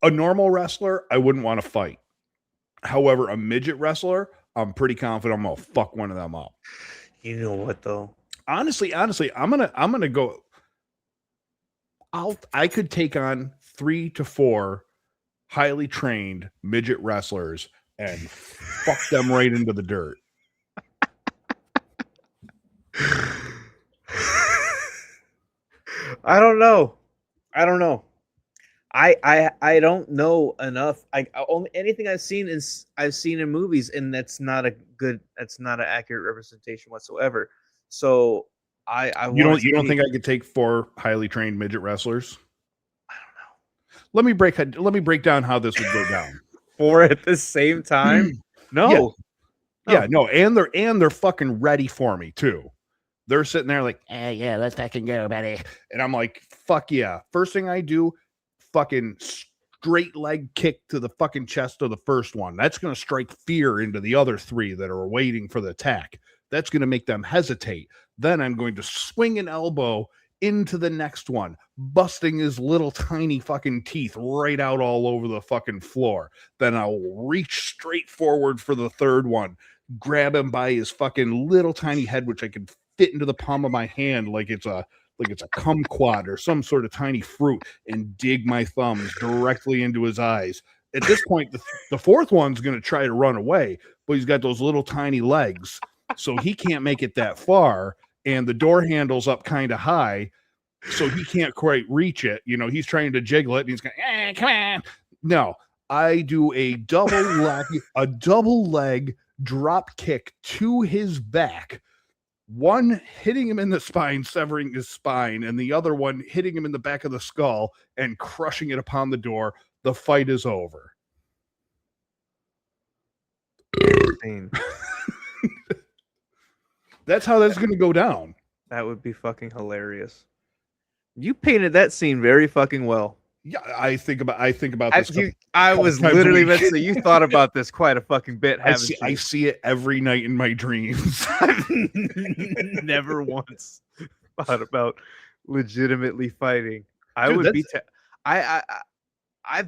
A normal wrestler, I wouldn't want to fight. However, a midget wrestler, I'm pretty confident I'm gonna fuck one of them up. You know what though? Honestly, I'm gonna go. I could take on 3 to 4 highly trained midget wrestlers and fuck them right into the dirt. I don't know. I don't know. I don't know enough. Only anything I've seen in movies, and that's not an accurate representation whatsoever. So I You want it don't to you don't be. think I could take 4 highly trained midget wrestlers? I don't know. Let me break down how this would go down. Four at the same time? Yeah, No, yeah, no. no, and they're fucking ready for me too. They're sitting there like, yeah, let's fucking go, buddy. And I'm like, fuck yeah. First thing I do, fucking straight leg kick to the fucking chest of the first one. That's going to strike fear into the other 3 that are waiting for the attack. That's going to make them hesitate. Then I'm going to swing an elbow into the next one, busting his little tiny fucking teeth right out all over the fucking floor. Then I'll reach straight forward for the third one, grab him by his fucking little tiny head, which I can fit into the palm of my hand like it's a kumquat or some sort of tiny fruit, and dig my thumbs directly into his eyes. At this point, the fourth one's going to try to run away, but he's got those little tiny legs, so he can't make it that far. And the door handle's up kind of high, so he can't quite reach it. You know, he's trying to jiggle it, and he's going, come on. No, I do a double leg drop kick to his back, one hitting him in the spine, severing his spine, and the other one hitting him in the back of the skull and crushing it upon the door. The fight is over. Insane. That's how that's going to go down. That would be fucking hilarious. You painted that scene very fucking well. Yeah, I think about this. I was literally meant to say you thought about this quite a fucking bit, haven't you? I see it every night in my dreams. I've never once thought about legitimately fighting. I've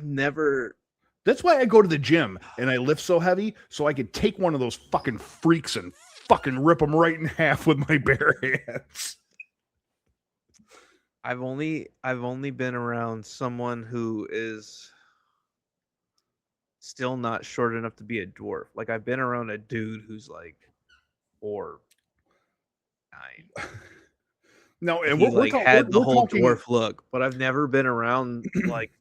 never. That's why I go to the gym and I lift so heavy so I could take one of those fucking freaks and fucking rip them right in half with my bare hands. I've only been around someone who is still not short enough to be a dwarf. Like I've been around a dude who's like 4'9". No, and he we're had the whole talking, dwarf look, but I've never been around like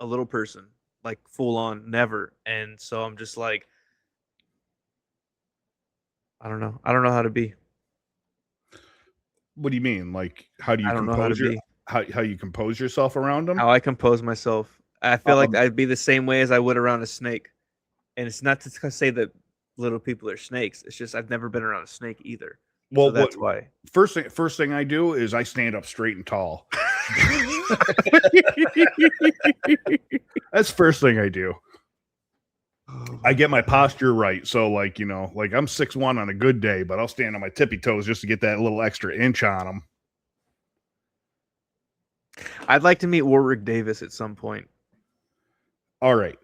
a little person, like full on, never. And so I'm just like, I don't know how to be. What do you mean? Like, how do you I don't know how to be. How you compose yourself around them? How I compose myself. I feel like I'd be the same way as I would around a snake. And it's not to say that little people are snakes. It's just I've never been around a snake either. Well, so that's why. First thing I do is I stand up straight and tall. That's first thing I do. I get my posture right. So like, you know, like I'm 6'1" on a good day, but I'll stand on my tippy toes just to get that little extra inch on them. I'd like to meet Warwick Davis at some point. All right.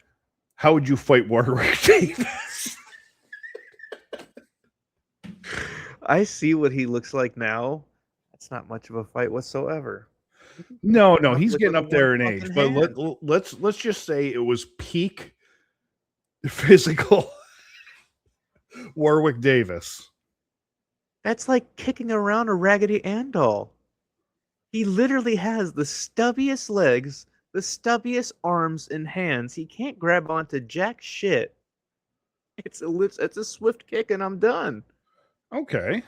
How would you fight Warwick Davis? I see what he looks like now. That's not much of a fight whatsoever. No, he's getting up there in age. But let's just say it was peak physical Warwick Davis. That's like kicking around a Raggedy Ann doll. He literally has the stubbiest legs, the stubbiest arms and hands. He can't grab onto jack shit. It's a swift kick and I'm done. Okay.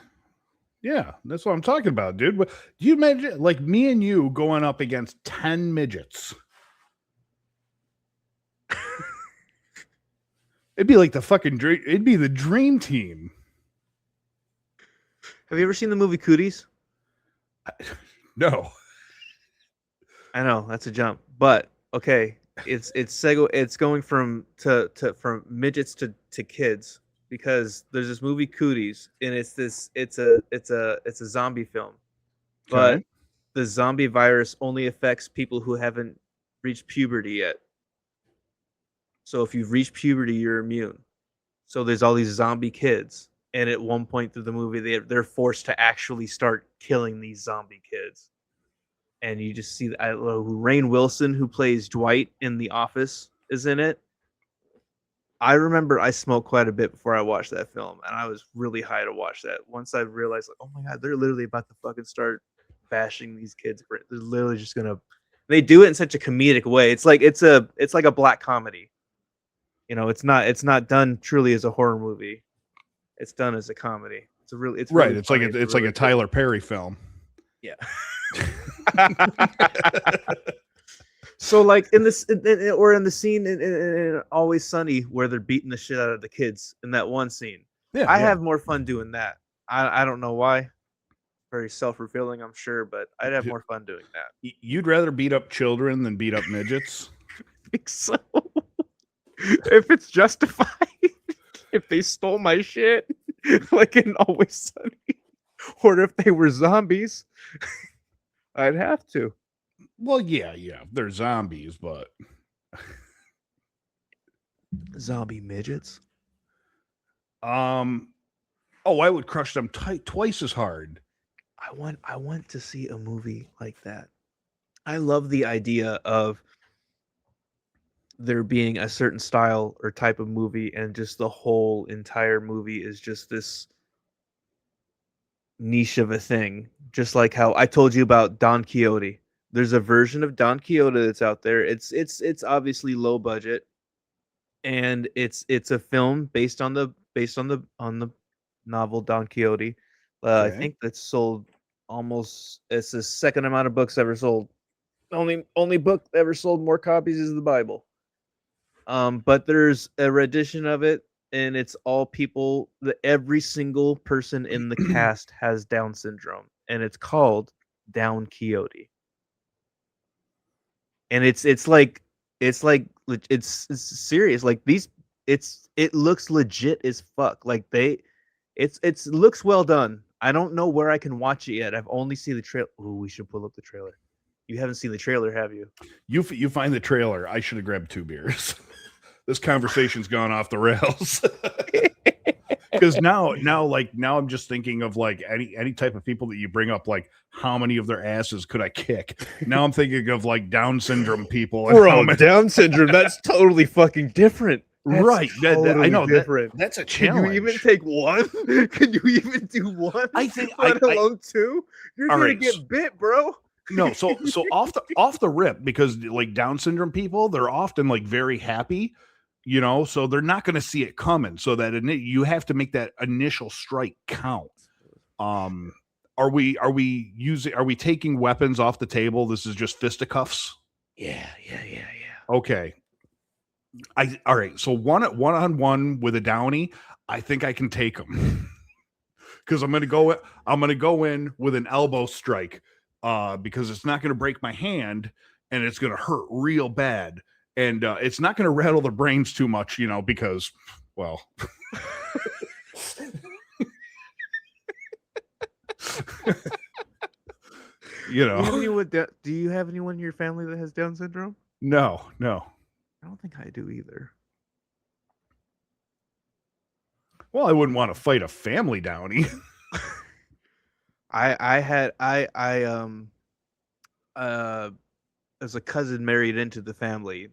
Yeah, that's what I'm talking about, dude. Do you imagine like me and you going up against 10 midgets? It'd be like the fucking dream. It'd be the dream team. Have you ever seen the movie Cooties? No. I know that's a jump, but okay, it's going from midgets to kids because there's this movie Cooties and it's a zombie film, but Okay. the zombie virus only affects people who haven't reached puberty yet. So if you've reached puberty, you're immune. So there's all these zombie kids, and at one point through the movie, they're forced to actually start killing these zombie kids. And you just see Rainn Wilson, who plays Dwight in The Office, is in it. I remember I smoked quite a bit before I watched that film, and I was really high to watch that. Once I realized, like, oh my god, they're literally about to fucking start bashing these kids. They're literally just gonna. They do it in such a comedic way. It's like a black comedy. You know, it's not done truly as a horror movie. It's done as a comedy. It's really right. It's funny. like it's like a Tyler Perry film. Yeah. So like in the scene in Always Sunny where they're beating the shit out of the kids in that one scene. Yeah, I have more fun doing that. I don't know why. Very self-revealing, I'm sure, but I'd have more fun doing that. You'd rather beat up children than beat up midgets? I think so. If it's justified. If they stole my shit, like in Always Sunny, or if they were zombies, I'd have to. Well, yeah, they're zombies, but zombie midgets. I would crush them twice as hard. I want to see a movie like that. I love the idea of there being a certain style or type of movie, and just the whole entire movie is just this niche of a thing. Just like how I told you about Don Quixote. There's a version of Don Quixote that's out there. It's obviously low budget, and it's a film based on the novel Don Quixote. I think that's sold almost. It's the second amount of books ever sold. Only book ever sold more copies is the Bible. But there's a rendition of it, and it's all people. Every single person in the cast has Down syndrome, and it's called Down Quixote. And it's serious. Like it looks legit as fuck. Like it looks well done. I don't know where I can watch it yet. I've only seen the trailer. Ooh, we should pull up the trailer. You haven't seen the trailer, have you? You find the trailer. I should have grabbed 2 beers. This conversation's gone off the rails. Because now I'm just thinking of like any type of people that you bring up, like how many of their asses could I kick? Now I'm thinking of like Down syndrome people. Bro, Down syndrome, that's totally fucking different. That's right. Totally I know different. That's a challenge. Can you even take one? Can you even do one? I think let alone 2? You're gonna get bit, bro. No, so off the rip, because like Down syndrome people, they're often like very happy, you know, so they're not going to see it coming. So that you have to make that initial strike count. Are we taking weapons off the table? This is just fisticuffs. Yeah. Okay. All right. So one-on-one with a Downy, I think I can take them because I'm going to go in with an elbow strike. Because it's not going to break my hand and it's going to hurt real bad. And it's not going to rattle the brains too much, you know, because, well. You know. Do you have anyone in your family that has Down syndrome? No. I don't think I do either. Well, I wouldn't want to fight a family Downy. As a cousin married into the family,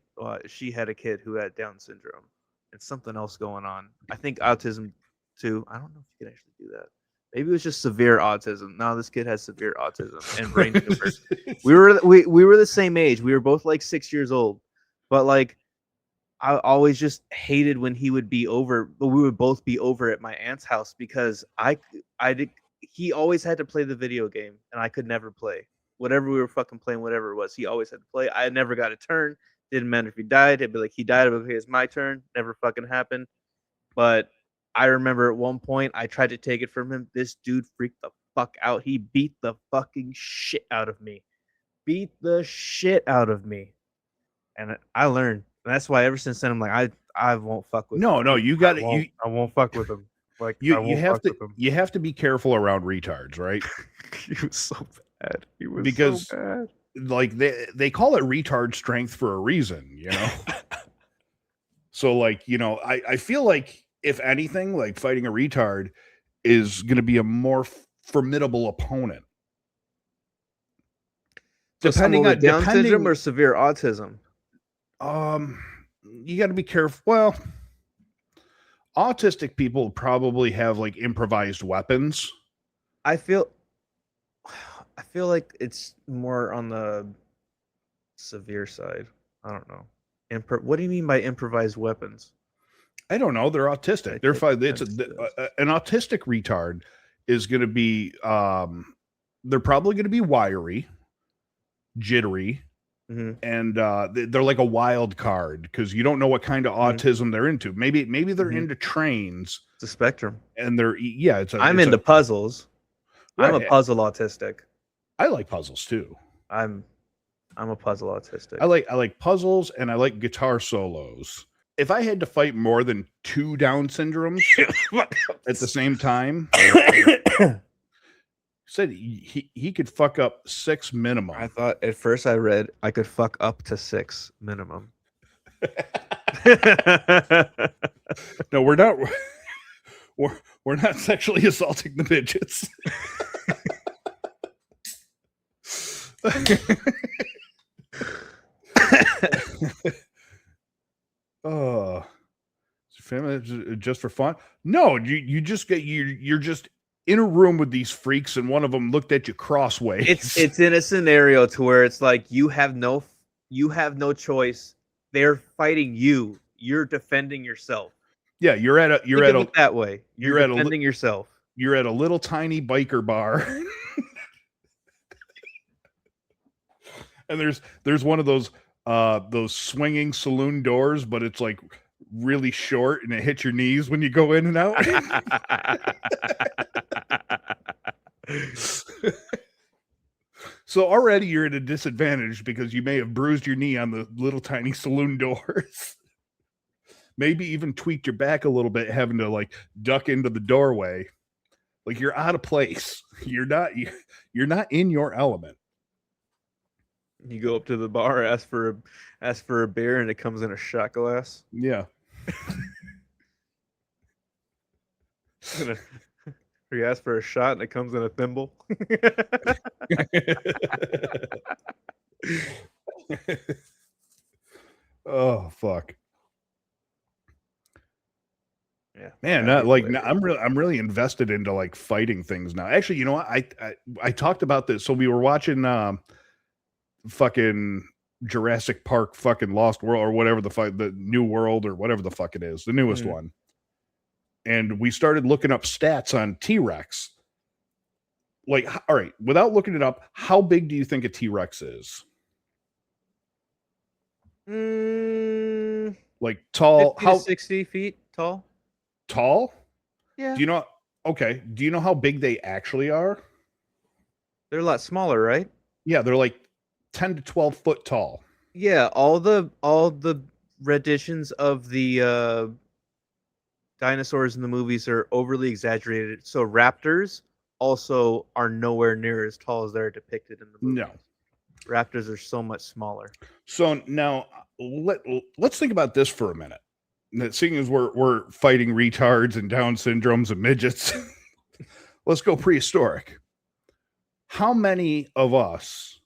she had a kid who had Down syndrome and something else going on. I think autism too. I don't know if you can actually do that. Maybe it was just severe autism. No, this kid has severe autism and brain tumors. we were the same age. We were both like 6 years old, but like I always just hated when he would be over. But we would both be over at my aunt's house because he always had to play the video game and I could never play. Whatever we were fucking playing, whatever it was, he always had to play. I never got a turn. Didn't matter if he died. It'd be like, he died, okay, it's my turn. Never fucking happened. But I remember at one point, I tried to take it from him. This dude freaked the fuck out. He beat the fucking shit out of me. And I learned. And that's why ever since then, I'm like, I won't fuck with him. No, you got it. I won't fuck with him. Like you have to be careful around retards, right? He was so bad. Because so bad. Like they call it retard strength for a reason, you know. So like, I feel like if anything, like fighting a retard is going to be a more formidable opponent. So someone with Down syndrome or severe autism? You got to be careful. Well, autistic people probably have like improvised weapons. I feel like it's more on the severe side. I don't know. What do you mean by improvised weapons? I don't know. They're autistic. They're fine. It's an autistic retard is going to be. They're probably going to be wiry, jittery, and they're like a wild card because you don't know what kind of autism they're into. Maybe they're into trains. It's a spectrum, and I'm into puzzles. Right. I'm a puzzle autistic. I like puzzles too. I'm a puzzle autistic. I like puzzles and I like guitar solos. If I had to fight more than 2 Down syndromes at the same time, said he could fuck up 6 minimum. I thought at first I read I could fuck up to 6 minimum. No, we're not. We're not sexually assaulting the midgets. Oh, just for fun? No, you just get you're just in a room with these freaks, and one of them looked at you crossways. It's in a scenario to where it's like you have no choice. They're fighting you. You're defending yourself. Yeah, you're at that way. You're defending yourself. You're at a little tiny biker bar. And there's one of those swinging saloon doors, but it's like really short and it hits your knees when you go in and out. So already you're at a disadvantage because you may have bruised your knee on the little tiny saloon doors. Maybe even tweaked your back a little bit, having to like duck into the doorway. Like you're out of place. You're not in your element. You go up to the bar, ask for a beer, and it comes in a shot glass. Yeah. You ask for a shot, and it comes in a thimble. Oh fuck. Yeah, man, I'm really invested into like fighting things now. Actually, you know what? I talked about this. So we were watching fucking Jurassic Park, fucking Lost World, or whatever the New World, or whatever the fuck it is, the newest one. And we started looking up stats on T-Rex. Like, all right, without looking it up, how big do you think a T-Rex is? Like tall? 50 to 60 feet tall. Tall? Yeah. Do you know? Okay. Do you know how big they actually are? They're a lot smaller, right? Yeah, they're like 10 to 12 foot tall. Yeah, all the renditions of the dinosaurs in the movies are overly exaggerated. So raptors also are nowhere near as tall as they're depicted in the movies. No. Raptors are so much smaller. So now let's think about this for a minute. Seeing as we're fighting retards and Down syndromes and midgets, let's go prehistoric. How many of us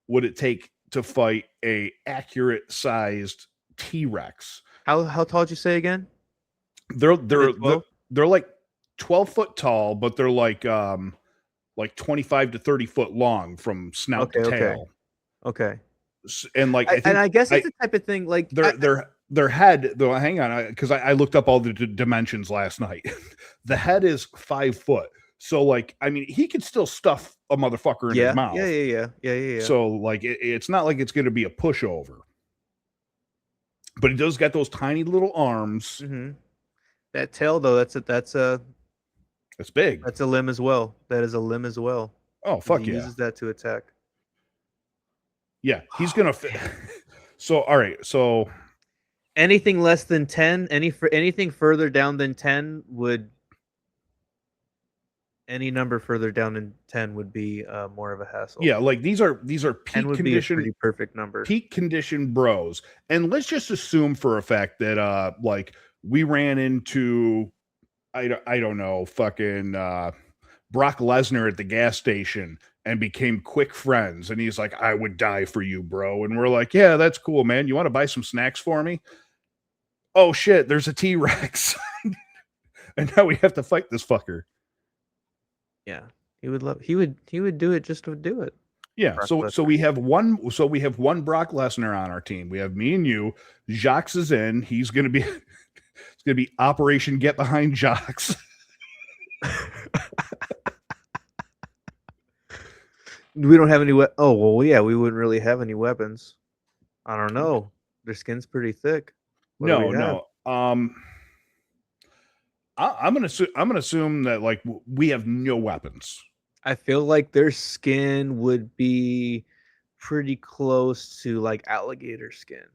would it take to fight a accurate sized T-Rex? How tall did you say again? They're like 12 foot tall, but they're like 25 to 30 foot long from snout to tail. Okay. And like I guess it's the type of thing like their head, though. Hang on, because I looked up all the dimensions last night. The head is 5 foot. So, like, I mean, he could still stuff a motherfucker in his mouth. Yeah. So, like, it's not like it's going to be a pushover. But he does got those tiny little arms. Mm-hmm. That tail, though, that's big. That's a limb as well. That is a limb as well. Oh, fuck yeah. He uses that to attack. Yeah, he's going to... So, all right, so... Anything less than 10, anything further down than 10 would... Any number further down in 10 would be more of a hassle. Yeah, like these are 10 would be a pretty perfect number. peak condition bros. And let's just assume for a fact that like we ran into I don't know, fucking Brock Lesnar at the gas station and became quick friends. And he's like, I would die for you, bro. And we're like, yeah, that's cool, man. You want to buy some snacks for me? Oh shit, there's a T-Rex. And now we have to fight this fucker. Yeah. He would do it just to do it. Yeah, so we have one Brock Lesnar on our team. We have me and you. Jacques is in. He's gonna be it's gonna be Operation Get Behind Jacques. We don't have any oh well yeah, we wouldn't really have any weapons. I don't know. Their skin's pretty thick. No. I'm gonna assume that like we have no weapons. I feel like their skin would be pretty close to like alligator skin.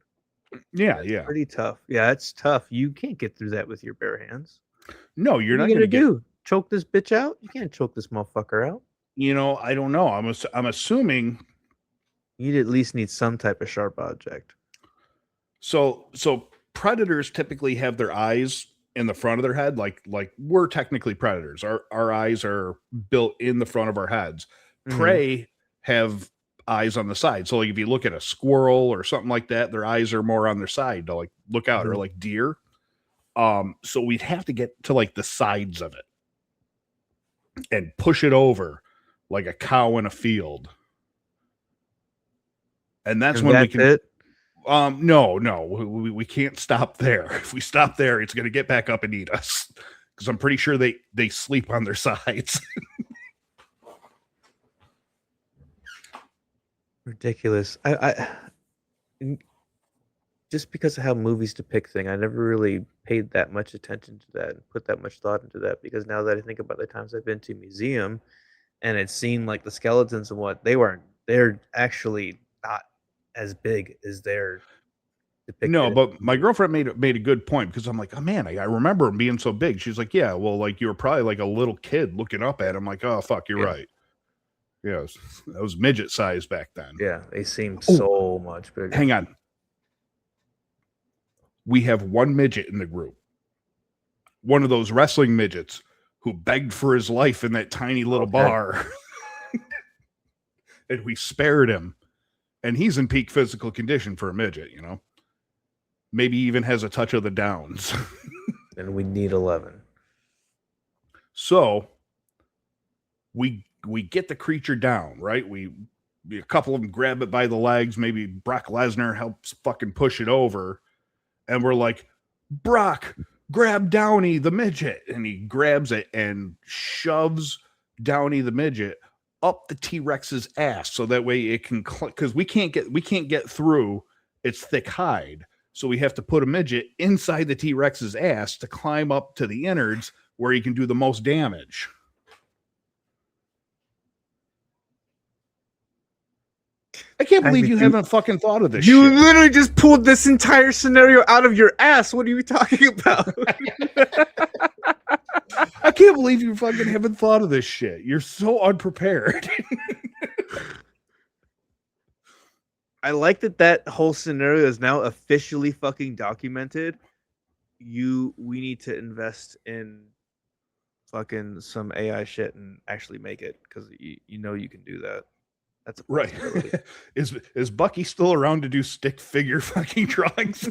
Yeah, It's yeah. pretty tough. Yeah, it's tough. You can't get through that with your bare hands. No, you're What not are you gonna gonna do? Choke this bitch out? You can't choke this motherfucker out. You know, I don't know. I'm assuming. You'd at least need some type of sharp object. So predators typically have their eyes in the front of their head, like we're technically predators. Our eyes are built in the front of our heads. Prey have eyes on the side. So like if you look at a squirrel or something like that, their eyes are more on their side to like look out, or like deer. So we'd have to get to like the sides of it and push it over like a cow in a field. And that's when we can it? No, we can't stop there. If we stop there, it's going to get back up and eat us, because I'm pretty sure they sleep on their sides. Ridiculous. I just because of how movies depict things, I never really paid that much attention to that and put that much thought into that, because now that I think about the times I've been to a museum and it's seen like the skeletons and what they're actually not as big as they're depicted. No, but my girlfriend made a good point, because I'm like, oh man, I remember him being so big. She's like, yeah, well, like you were probably like a little kid looking up at him. Like, oh fuck, you're right. Yeah, that was midget size back then. Yeah, they seemed so much bigger. Hang on. We have one midget in the group. One of those wrestling midgets who begged for his life in that tiny little bar. And we spared him. And he's in peak physical condition for a midget, you know. Maybe even has a touch of the downs. And we need 11. So we get the creature down, right? A couple of them grab it by the legs. Maybe Brock Lesnar helps fucking push it over. And we're like, Brock, grab Downey the midget. And he grabs it and shoves Downey the midget up the T-Rex's ass, so that way it can, because we can't get through its thick hide. So we have to put a midget inside the T-Rex's ass to climb up to the innards where he can do the most damage. I can't believe you haven't fucking thought of this. You literally just pulled this entire scenario out of your ass. What are you talking about? I can't believe you fucking haven't thought of this shit. You're so unprepared. I like that whole scenario is now officially fucking documented. We need to invest in fucking some AI shit and actually make it, because you know you can do that. That's a right. Is Bucky still around to do stick figure fucking drawings?